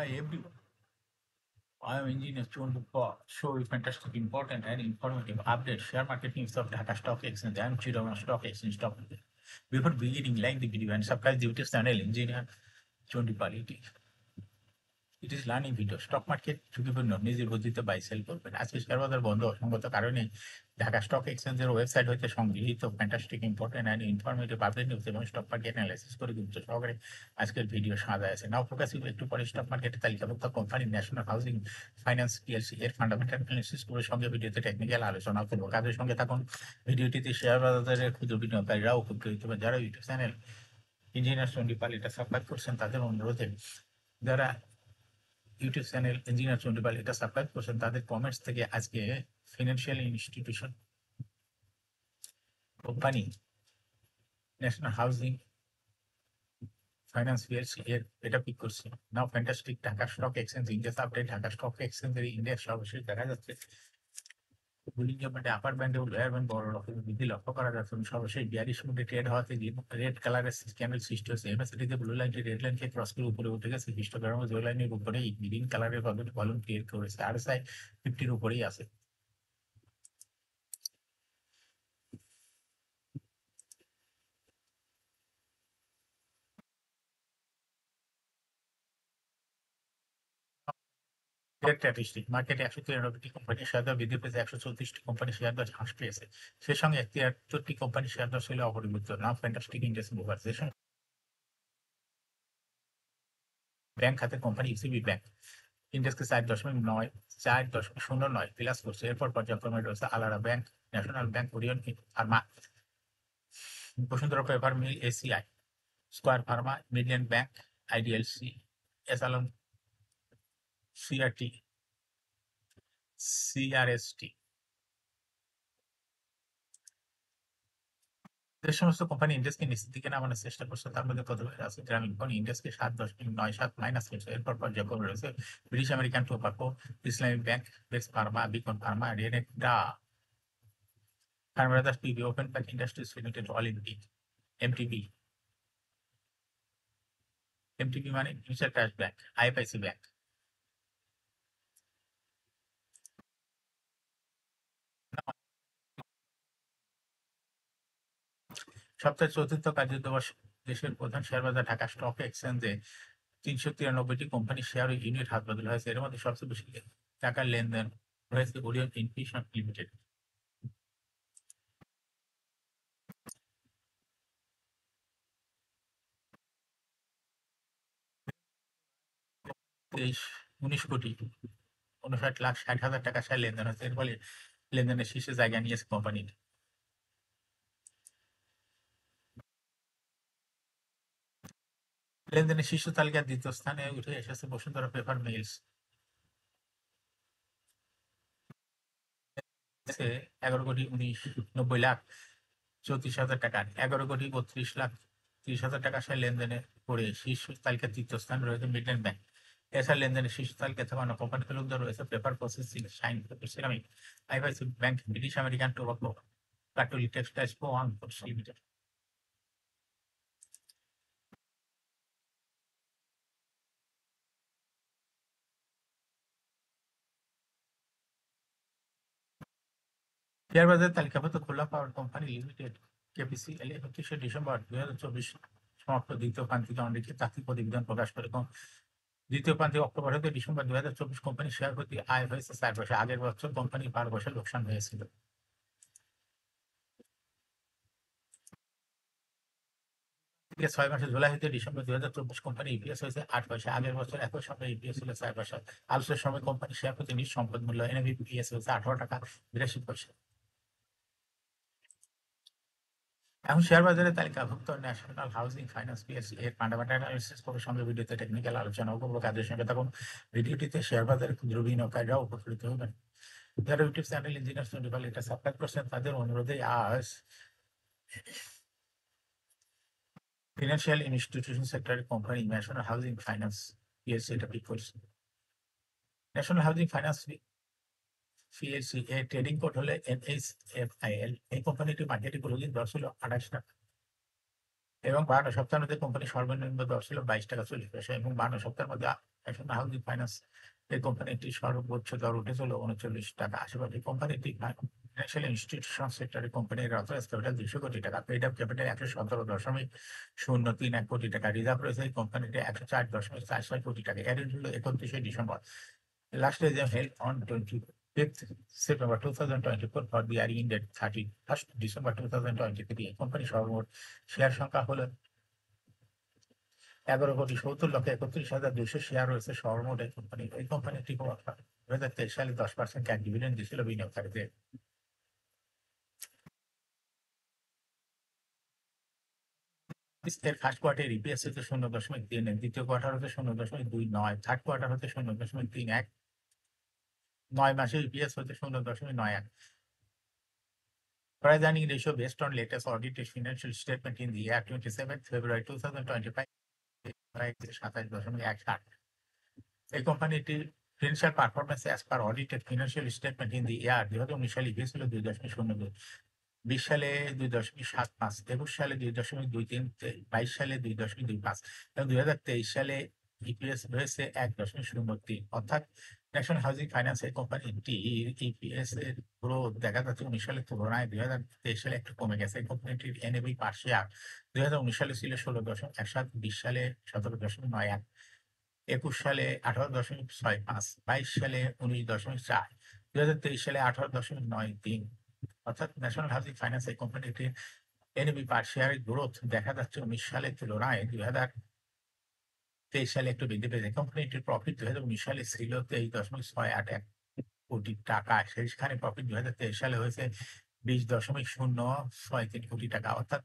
Hi everyone, I am Engineer Chondu show you fantastic, important and informative updates, share market news of Dhaka Stock Exchange and Chittagong Stock Exchange stock market. Before beginning, like the video and subscribe the YouTube channel Engineer Chondu. It is learning video. Stock market ঝুঁকিপূর্ণ, নিজের বুদ্ধিতে buy sell করবেন। আজকে share বাজার বন্ধ অসংগত কারণে Dhaka stock এক্সচেঞ্জের website হতে সংগৃহীত fantastic, important and informative update news এবং স্টক মার্কেট অ্যানালাইসিস করে গুরুত্ব সহকারে আজকের ভিডিও সাজা আছে। নাও ফোকাস একটু পরে স্টক মার্কেটে তালিকাভুক্ত company national housing finance PLC এর ফান্ডামেন্টাল অ্যানালিসিস করে সঙ্গে ভিডিওতে টেকনিক্যাল আলোচনা করবো। কাজের সঙ্গে থাকুন। ভিডিওটিতে শেয়ার বাজারের ক্ষুদ্র বিনিয়োগকারীরাও উপকৃত হবেন। যারা ইউটিউব চ্যানেল ইঞ্জিনিয়ার চন্ডিপাল এটা সাবস্ক্রাইব করছেন তাদের অনুরোধে, যারা ইউটিউব চ্যানেল ইঞ্জিনিয়ার চন্ডিপাল এটা সাবস্ক্রাইব করছেন তাদের কমেন্টস থেকে আজকে financial institution company national housing finance PLC এর এটা পিক করছি। Now fantastic Dhaka stock exchange index update. Dhaka stock এক্সচেঞ্জের ইন্ডেক্স সর্বশেষ দেখা যাচ্ছে বুলিং ব্যান্ডে, আপার ব্যান্ডে ও লোয়ার ব্যান্ড বড় রকমের বৃদ্ধি লক্ষ্য করা যাচ্ছে। সর্বশেষ 42 মিনিটে ট্রেড হওয়াতে রেড কালারের ক্যান্ডেল সৃষ্টি হয়েছে। এমএসিডিতে ব্লু লাইনটি রেড লাইনকে ক্রস করে উপরে উঠে গেছে। হিস্টোগ্রাম ব্লু লাইনের উপরেই গ্রিন কালারের ভলিউম ক্রিয়েট করেছে। আরএসআই 50-র উপরেই আছে। স্ট্যাটিস্টিক মার্কেটে 193টি কোম্পানির শেয়ার দর বৃদ্ধি পেয়েছে, 134টি কোম্পানির শেয়ার দর হ্রাস পেয়েছে। সে সঙ্গে 73টি কোম্পানির শেয়ার দর ছিল অপরিবর্তিত। Now fantastic index mover. সে সঙ্গে ব্যাংক খাতের কোম্পানি ইউসিবি ব্যাংক ইন্ডেক্সকে 4.09 প্লাস করছে। এরপর পর্যায়ক্রমে রয়েছে আলাদা bank, national bank, Orion pharma, Bashundhara paper mill, ACI, Square pharma, median bank, IDLC, এসালন, সিআরটি, সিআরএসটি। যে সমস্ত কোম্পানি ইন্ডেক্সকে নিচের দিকে নামানোর চেষ্টা করছে তার মধ্যে প্রথমে আছে গ্রামীণ ফোন ইন্ডেক্সকে 7.97 মাইনাস করছে। এরপর পর্যায়ক্রমে রয়েছে British American Tobacco, Islamic bank, বেক্স pharma, Beacon pharma, Renata pharma, PB, open bank industries limited, Olympic, MTB. MTB মানে future cash bank, IFIC bank. সপ্তাহের চতুর্থ কার্যদিবস দেশের প্রধান শেয়ার বাজার ঢাকা স্টক এক্সচেঞ্জে 393টি কোম্পানির শেয়ার ও ইউনিট হাত বদল হয়েছে। এর মধ্যে সবচেয়ে বেশি টাকার লেনদেন হয়েছে ওরিয়ন ইনফিউশন লিমিটেড। তেইশ 19,59,60,000 টাকা শেয়ার লেনদেন হয়েছে। এর ফলে লেনদেনের শীর্ষে জায়গা নিয়েছে কোম্পানিটি। লেনদেনের শীর্ষ তালিকার দ্বিতীয় স্থানে উঠে এসেছে বসুন্ধরা পেপার মিলস, 11,90,34,34,000 টাকার 11,32,30,000 টাকা শেয়ার লেনদেনে করে শীর্ষ তালিকার তৃতীয় স্থানে রয়েছে মিডল্যান্ড ব্যাংক। এছাড়া লেনদেনের শীর্ষ তালিকায় থাকা অন্য কোম্পানিগুলোর মধ্যে রয়েছে paper processing, shine paper ceramic, IFIC bank, British American tobacco, কাটুলি টেক্সটাইলস ও আনফোর্স লিমিটেড। শেয়ার বাজারে তালিকাভুক্ত খোলা পাওয়ার কোম্পানি লিমিটেড কেপিসিএল 31শে ডিসেম্বর 2024 সমাপ্ত দ্বিতীয় প্রান্তিক অনিরীক্ষিত তাত্ত্বিক প্রতিবেদন প্রকাশ করে এবং দ্বিতীয় প্রান্তিক অক্টোবর হতে ডিসেম্বর 2024 কোম্পানির শেয়ার প্রতি আয় হয়েছে 4 পয়সা। আগের বছর কোম্পানি 12 পয়সা লোকসান হয়েছিল। থেকে 6 মাসে জুলাই হতে ডিসেম্বর 2024 কোম্পানি ইপিএস হয়েছে 8 পয়সা। আগের বছর একই সময় ইপিএস ছিল 4 পয়সা। আলোচনার সময় কোম্পানির শেয়ার প্রতি নিজ সম্পদ মূল্য এনএভিপিএস হয়েছে 18 টাকা 82 পয়সা। এখন শেয়ার বাজারে তালিকাভুক্ত ন্যাশনাল হাউজিং ফাইন্যান্স পিএলসি এর ফান্ডামেন্টাল অ্যানালিসিস করে সঙ্গে ভিডিওতে টেকনিক্যাল আলোচনা উপভোগ কাজের সঙ্গে তখন ভিডিওটিতে শেয়ার বাজারে ক্ষুদ্র বিনিয়োগকারীরাও উপকৃত হবেন। যারা ইউটিউব চ্যানেল ইঞ্জিনিয়ার চন্ডিপাল এটা সাবস্ক্রাইব করছেন তাদের অনুরোধে আজ ফিনান্সিয়াল ইনস্টিটিউশন সেক্টরের company national housing finance PLC এটা পিক করছে। ন্যাশনাল হাউজিং ফাইন্যান্স পিএলসি এর ট্রেডিং কোড হলে NHFIL। এই কোম্পানিটি মার্কেটে ক্লোজিং দর ছিল 28 টাকা। এবং 52 সপ্তাহের মধ্যে কোম্পানির সর্বনিম্ন দর ছিল 22 টাকা 40 পয়সা এবং 52 সপ্তাহের মধ্যে ন্যাশনাল হাউজিং ফাইন্যান্স এই কোম্পানিটির সর্বোচ্চ দর উঠেছিল 39 টাকা 80 পয়সা। কোম্পানিটি ফিনান্সিয়াল ইনস্টিটিউশন সেক্টরে কোম্পানির অথরাইজ ক্যাপিটাল 200 কোটি টাকা, পেইড আপ ক্যাপিটাল 117.031 কোটি টাকা, রিজার্ভ রয়েছে এই কোম্পানিতে 104.46 কোটি টাকা। এর হল 31শে December. Last exam held on 25th September 2024 for the year ended 31st December 2023। এই কোম্পানির সর্বমোট শেয়ার সংখ্যা হলো 11,70,31,200 শেয়ার রয়েছে সর্বমোট এই কোম্পানি। এই কোম্পানিটি 2023 সালে 10% ক্যাশ ডিভিডেন্ড দিয়েছিল বিনিয়োগকারীদের। এর ফার্স্ট কোয়ার্টার ইপিএস হচ্ছে 0.3, দ্বিতীয় কোয়ার্টার হচ্ছে 0.29, থার্ড কোয়ার্টার হচ্ছে 0.31, 9 মাসে ইপিএস হচ্ছে 0.91। Price earning ratio based on latest audited financial statement in the year 27th February 2025 27.18। এই কোম্পানিটির financial performance as per audited financial statement in the year 2019 সালে EPS ছিল 2.02, 20 সালে 2.75, 21 সালে 2.23, 22 সালে 2.25 এবং 2023 সালে ইপিএস হয়েছে 1.03। অর্থাৎ ন্যাশনাল হাউজিং ফাইন্যান্স কোম্পানিটি ইপিএস এর গ্রোথ দেখা যাচ্ছে 19 সালের তুলনায় 2023 সালে একটু কমে গেছে। কোম্পানিটির এনএবি পার শেয়ার 2019 সালে ছিল 16.17, 20 সালে 17.91, 21 সালে 18.65, 22 সালে 19.4, 2023 সালে 18.93। অর্থাৎ ন্যাশনাল হাউজিং ফাইন্যান্স এই কোম্পানিটির এনএবি পার শেয়ারের গ্রোথ দেখা যাচ্ছে 19 সালের তুলনায় 2023 সালে একটু বৃদ্ধি পেয়েছে। কোম্পানিটির প্রফিট 2019 সালে ছিল 23.681 কোটি টাকা, সেখানে প্রফিট 2023 সালে হয়েছে 20.063 কোটি টাকা। অর্থাৎ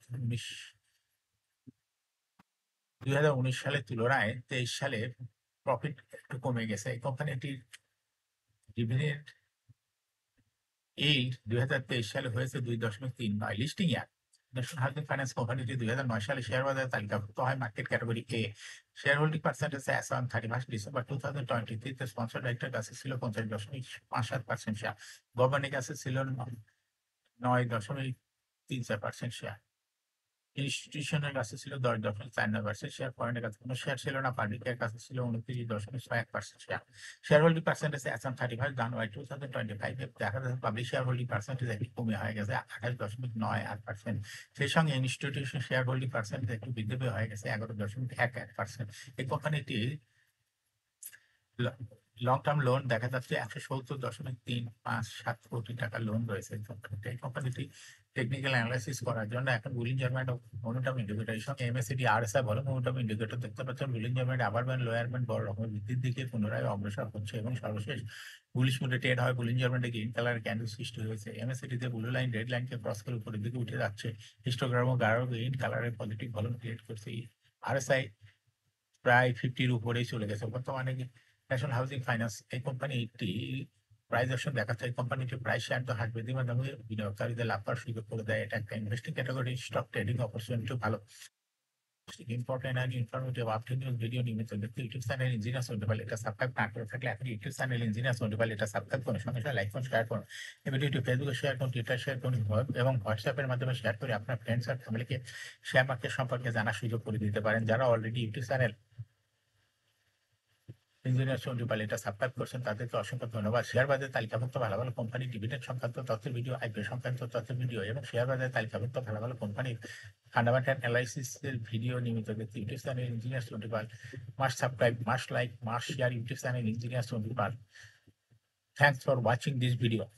2019 সালের তুলনায় 23 সালে প্রফিট একটু কমে গেছে। এই কোম্পানিটির ডিভিডেন্ড yield 2023 সালে হয়েছে 2.39। লিস্টিং ইয়ার ন্যাশনাল হাউজিং ফাইন্যান্স কোম্পানিটি 2009 সালে শেয়ার বাজারে তালিকাভুক্ত হয় market category A. Share holding percentage as on 31 December 2023 তে স্পন্সর ডাইরেক্টর কাছে ছিল 50.57% শেয়ার, গভর্নিং কাছে ছিল 9.34% শেয়ার, ইনস্টিটিউশনের কাছে ছিল 10.49% শেয়ার, ফরেনের কাছে কোনো শেয়ার ছিল না, পাবলিকের কাছে ছিল 29.61% share. Share holding percentage as on 31 জানুয়ারি 2025 দেখা যাচ্ছে পাবলিক শেয়ার হোল্ডিং পার্সেন্টেজ একটু কমে হয়ে গেছে 28.98%। সেই সঙ্গে ইনস্টিটিউশন শেয়ার হোল্ডিং পার্সেন্টেজ একটু বৃদ্ধি হয়ে গেছে 11.11%। এই কোম্পানিটি লং টার্ম লোন দেখা যাচ্ছে 170.357 কোটি টাকা লোন রয়েছে। এই কোম্পানিটি টেকনিক্যাল অ্যানালাইসিস করার জন্য এখন বুলিঞ্জার ব্যান্ড ও মোমেন্টাম ইন্ডিকেটর সঙ্গে এমএসিডি আরএসআই বলে মোমেন্টাম ইন্ডিকেটর দেখতে পাচ্ছেন। Bollinger band upper band lower band বড় রকমের বৃদ্ধির দিকে পুনরায় অগ্রসর হচ্ছে এবং সর্বশেষ বুলিশ মুডে ট্রেড হয়। বুলিঞ্জার ব্যান্ডে গ্রিন কালার ক্যান্ডেল সৃষ্টি হয়েছে। এমএসিডিতে ব্লু লাইন রেড লাইনকে ক্রস করে উপরের দিকে উঠে যাচ্ছে। হিস্টোগ্রাম ও গাঢ় গ্রিন কালারের পজিটিভ ভলিউম ক্রিয়েট করছে। আরএসআই প্রায় 50-র উপরেই চলে গেছে। বর্তমানে ন্যাশনাল হাউজিং ফাইন্যান্স এই কোম্পানিটি প্রাইস অপশন দেখাচ্ছে। এই কোম্পানিটি প্রাইস শেয়ার তো হার বৃদ্ধির মাধ্যমে বিনিয়োগকারীদের লাভ করার সুযোগ করে দেয়। এটা একটা investing category, stock trading opportunity ভালো। Important and informative update news video নিয়মিত দেখতে ইউটিউব চ্যানেল ইঞ্জিনিয়ার্স নোটিফাইল এটা সাবস্ক্রাইব না করে থাকলে এখন ইউটিউব চ্যানেল ইঞ্জিনিয়ার্স নোটিফাইল এটা সাবস্ক্রাইব করুন, সঙ্গে সঙ্গে লাইক করুন, শেয়ার করুন। এই ভিডিওটি ফেসবুকে শেয়ার করুন, টুইটার শেয়ার করুন এবং হোয়াটসঅ্যাপের মাধ্যমে শেয়ার করে আপনার ফ্রেন্ডস আর ফ্যামিলিকে শেয়ার মার্কেট সম্পর্কে জানার সুযোগ করে দিতে পারেন। যারা অলরেডি ইউটিউব চ্যানেল ইঞ্জিনিয়ার্স নোটিফাইল এটা সাবস্ক্রাইব করছেন তাদেরকে অসংখ্য ধন্যবাদ। শেয়ার বাজারে তালিকাভুক্ত ভালো ভালো কোম্পানি ডিভিডেন্ড সংক্রান্ত তথ্যের ভিডিও, আইপিও সংক্রান্ত তথ্যের ভিডিও এবং শেয়ার বাজারে তালিকাভুক্ত ভালো ভালো কোম্পানির ফান্ডামেন্টাল অ্যানালাইসিসের ভিডিও নিয়মিত দেখতে ইউটিউব চ্যানেল ইঞ্জিনিয়ার্স নোটিফাইল must subscribe, must like, must share YouTube channel engineers নোটিফাইল। Thanks for watching this video.